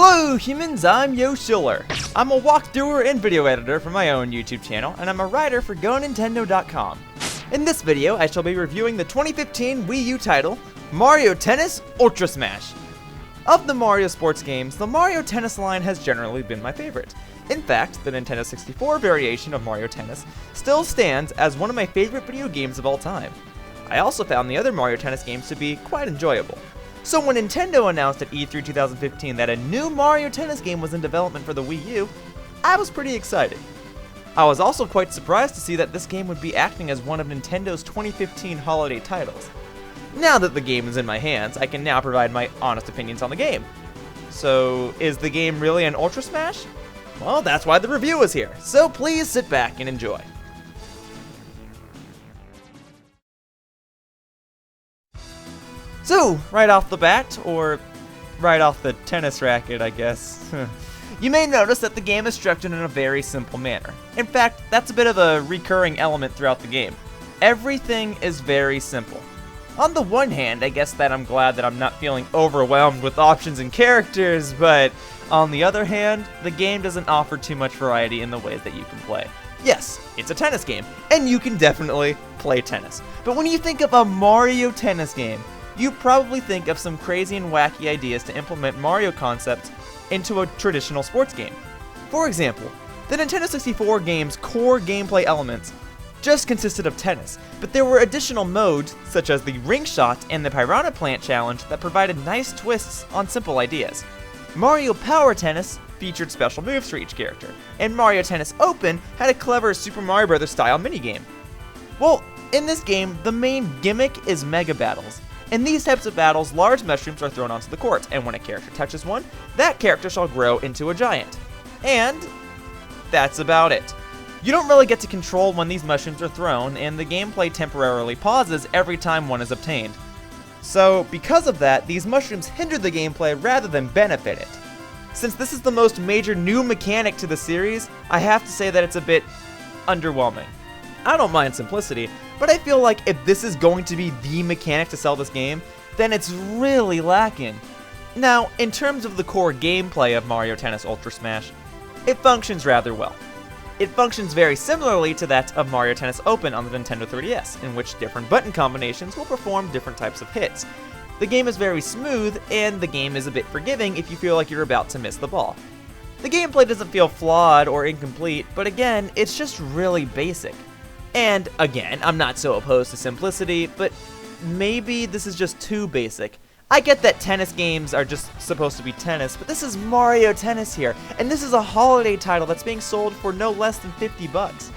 Hello humans, I'm Yoshiller. I'm a walkthrougher and video editor for my own YouTube channel, and I'm a writer for GoNintendo.com. In this video, I shall be reviewing the 2015 Wii U title, Mario Tennis Ultra Smash. Of the Mario sports games, the Mario Tennis line has generally been my favorite. In fact, the Nintendo 64 variation of Mario Tennis still stands as one of my favorite video games of all time. I also found the other Mario Tennis games to be quite enjoyable. So when Nintendo announced at E3 2015 that a new Mario Tennis game was in development for the Wii U, I was pretty excited. I was also quite surprised to see that this game would be acting as one of Nintendo's 2015 holiday titles. Now that the game is in my hands, I can now provide my honest opinions on the game. So, is the game really an Ultra Smash? Well, that's why the review is here, so please sit back and enjoy. So, right off the bat, or right off the tennis racket, I guess, you may notice that the game is structured in a very simple manner. In fact, that's a bit of a recurring element throughout the game. Everything is very simple. On the one hand, I guess that I'm glad that I'm not feeling overwhelmed with options and characters, but on the other hand, the game doesn't offer too much variety in the ways that you can play. Yes, it's a tennis game, and you can definitely play tennis. But when you think of a Mario Tennis game, you probably think of some crazy and wacky ideas to implement Mario concepts into a traditional sports game. For example, the Nintendo 64 game's core gameplay elements just consisted of tennis, but there were additional modes, such as the ring shot and the Piranha Plant challenge, that provided nice twists on simple ideas. Mario Power Tennis featured special moves for each character, and Mario Tennis Open had a clever Super Mario Bros. Style minigame. Well, in this game, the main gimmick is Mega Battles. In these types of battles, large mushrooms are thrown onto the court, and when a character touches one, that character shall grow into a giant. And that's about it. You don't really get to control when these mushrooms are thrown, and the gameplay temporarily pauses every time one is obtained. So, because of that, these mushrooms hinder the gameplay rather than benefit it. Since this is the most major new mechanic to the series, I have to say that it's a bit underwhelming. I don't mind simplicity, but I feel like if this is going to be the mechanic to sell this game, then it's really lacking. Now, in terms of the core gameplay of Mario Tennis Ultra Smash, it functions rather well. It functions very similarly to that of Mario Tennis Open on the Nintendo 3DS, in which different button combinations will perform different types of hits. The game is very smooth, and the game is a bit forgiving if you feel like you're about to miss the ball. The gameplay doesn't feel flawed or incomplete, but again, it's just really basic. And again, I'm not so opposed to simplicity, but maybe this is just too basic. I get that tennis games are just supposed to be tennis, but this is Mario Tennis here, and this is a holiday title that's being sold for no less than $50.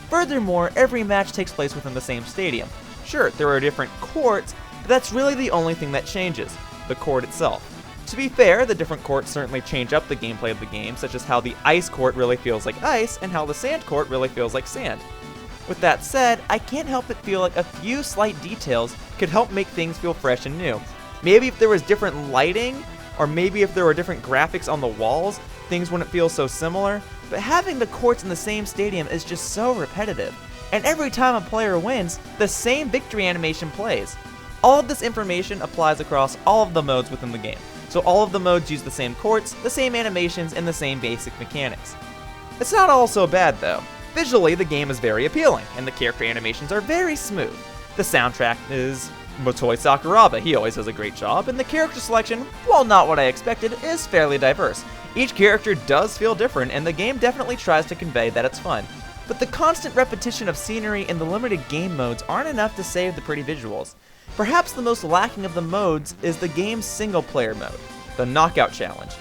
Furthermore, every match takes place within the same stadium. Sure, there are different courts, but that's really the only thing that changes, the court itself. To be fair, the different courts certainly change up the gameplay of the game, such as how the ice court really feels like ice, and how the sand court really feels like sand. With that said, I can't help but feel like a few slight details could help make things feel fresh and new. Maybe if there was different lighting, or maybe if there were different graphics on the walls, things wouldn't feel so similar, but having the courts in the same stadium is just so repetitive. And every time a player wins, the same victory animation plays. All of this information applies across all of the modes within the game, so all of the modes use the same courts, the same animations, and the same basic mechanics. It's not all so bad though. Visually, the game is very appealing, and the character animations are very smooth. The soundtrack is Motoi Sakuraba, he always does a great job, and the character selection, while not what I expected, is fairly diverse. Each character does feel different, and the game definitely tries to convey that it's fun. But the constant repetition of scenery and the limited game modes aren't enough to save the pretty visuals. Perhaps the most lacking of the modes is the game's single-player mode, the Knockout Challenge.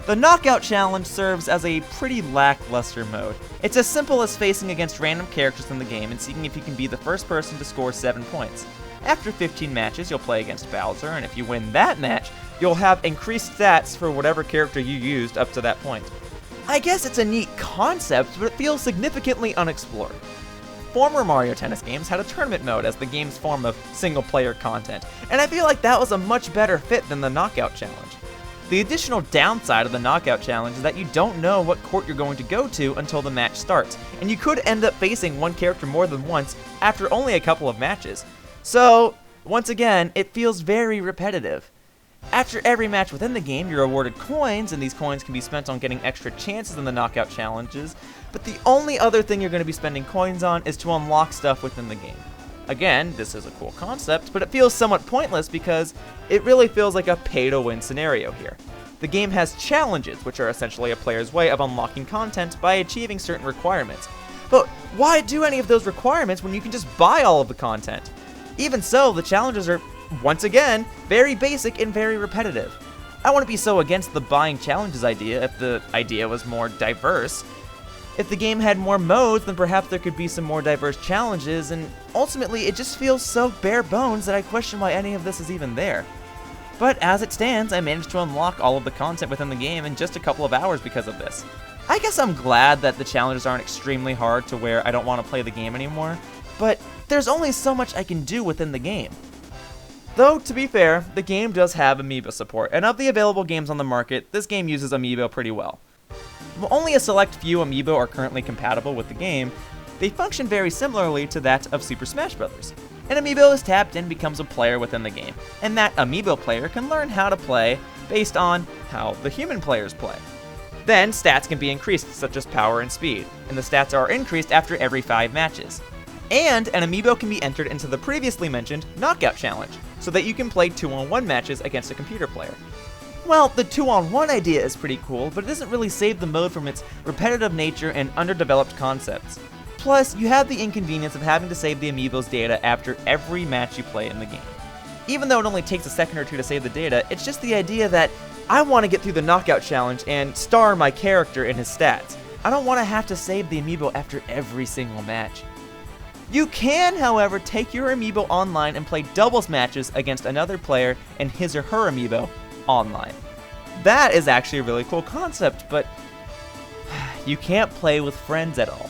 The Knockout Challenge serves as a pretty lackluster mode. It's as simple as facing against random characters in the game and seeing if you can be the first person to score 7 points. After 15 matches, you'll play against Bowser, and if you win that match, you'll have increased stats for whatever character you used up to that point. I guess it's a neat concept, but it feels significantly unexplored. Former Mario Tennis games had a tournament mode as the game's form of single-player content, and I feel like that was a much better fit than the Knockout Challenge. The additional downside of the Knockout Challenge is that you don't know what court you're going to go to until the match starts, and you could end up facing one character more than once after only a couple of matches. So, once again, it feels very repetitive. After every match within the game, you're awarded coins, and these coins can be spent on getting extra chances in the knockout challenges, but the only other thing you're going to be spending coins on is to unlock stuff within the game. Again, this is a cool concept, but it feels somewhat pointless because it really feels like a pay-to-win scenario here. The game has challenges, which are essentially a player's way of unlocking content by achieving certain requirements. But why do any of those requirements when you can just buy all of the content? Even so, the challenges are, once again, very basic and very repetitive. I wouldn't be so against the buying challenges idea if the idea was more diverse. If the game had more modes, then perhaps there could be some more diverse challenges, and ultimately it just feels so bare bones that I question why any of this is even there. But as it stands, I managed to unlock all of the content within the game in just a couple of hours because of this. I guess I'm glad that the challenges aren't extremely hard to where I don't want to play the game anymore, but there's only so much I can do within the game. Though, to be fair, the game does have Amoeba support, and of the available games on the market, this game uses Amiibo pretty well. While only a select few Amiibo are currently compatible with the game, they function very similarly to that of Super Smash Bros. An Amiibo is tapped and becomes a player within the game, and that Amiibo player can learn how to play based on how the human players play. Then, stats can be increased, such as power and speed, and the stats are increased after every 5 matches. And an Amiibo can be entered into the previously mentioned Knockout Challenge, so that you can play 2-on-1 matches against a computer player. Well, the 2-on-1 idea is pretty cool, but it doesn't really save the mode from its repetitive nature and underdeveloped concepts. Plus, you have the inconvenience of having to save the Amiibo's data after every match you play in the game. Even though it only takes a second or two to save the data, it's just the idea that I want to get through the Knockout Challenge and star my character in his stats. I don't want to have to save the Amiibo after every single match. You can, however, take your Amiibo online and play doubles matches against another player and his or her Amiibo online. That is actually a really cool concept, but you can't play with friends at all.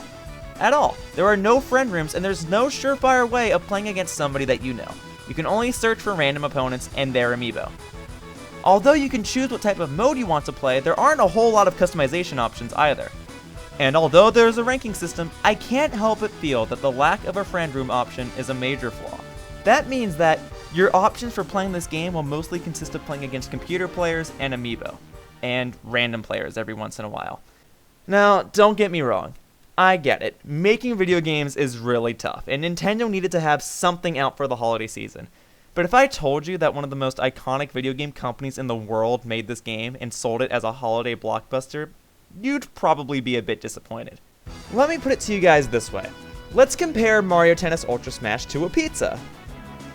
At all. There are no friend rooms, and there's no surefire way of playing against somebody that you know. You can only search for random opponents and their Amiibo. Although you can choose what type of mode you want to play, there aren't a whole lot of customization options either. And although there's a ranking system, I can't help but feel that the lack of a friend room option is a major flaw. That means that your options for playing this game will mostly consist of playing against computer players and Amiibo, and random players every once in a while. Now, don't get me wrong. I get it. Making video games is really tough, and Nintendo needed to have something out for the holiday season. But if I told you that one of the most iconic video game companies in the world made this game and sold it as a holiday blockbuster, you'd probably be a bit disappointed. Let me put it to you guys this way. Let's compare Mario Tennis Ultra Smash to a pizza.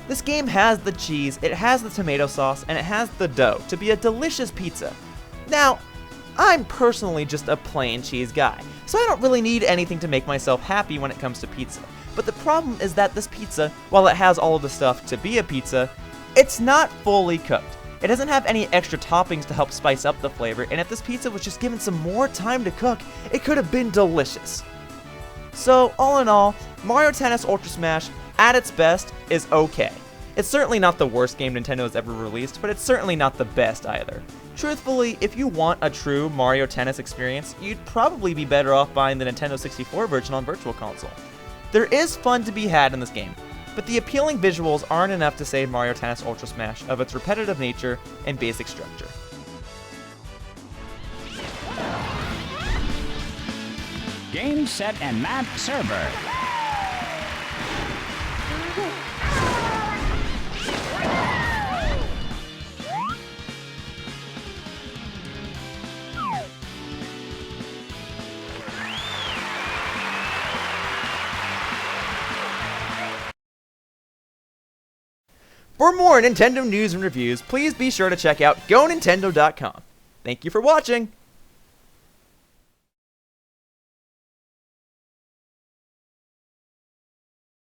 This game has the cheese, it has the tomato sauce, and it has the dough to be a delicious pizza. Now, I'm personally just a plain cheese guy, so I don't really need anything to make myself happy when it comes to pizza. But the problem is that this pizza, while it has all of the stuff to be a pizza, it's not fully cooked. It doesn't have any extra toppings to help spice up the flavor, and if this pizza was just given some more time to cook, it could have been delicious. So, all in all, Mario Tennis Ultra Smash, at its best, is okay. It's certainly not the worst game Nintendo has ever released, but it's certainly not the best either. Truthfully, if you want a true Mario Tennis experience, you'd probably be better off buying the Nintendo 64 version on Virtual Console. There is fun to be had in this game, but the appealing visuals aren't enough to save Mario Tennis Ultra Smash of its repetitive nature and basic structure. Game, set, and map server. For more Nintendo news and reviews, please be sure to check out GoNintendo.com. Thank you for watching!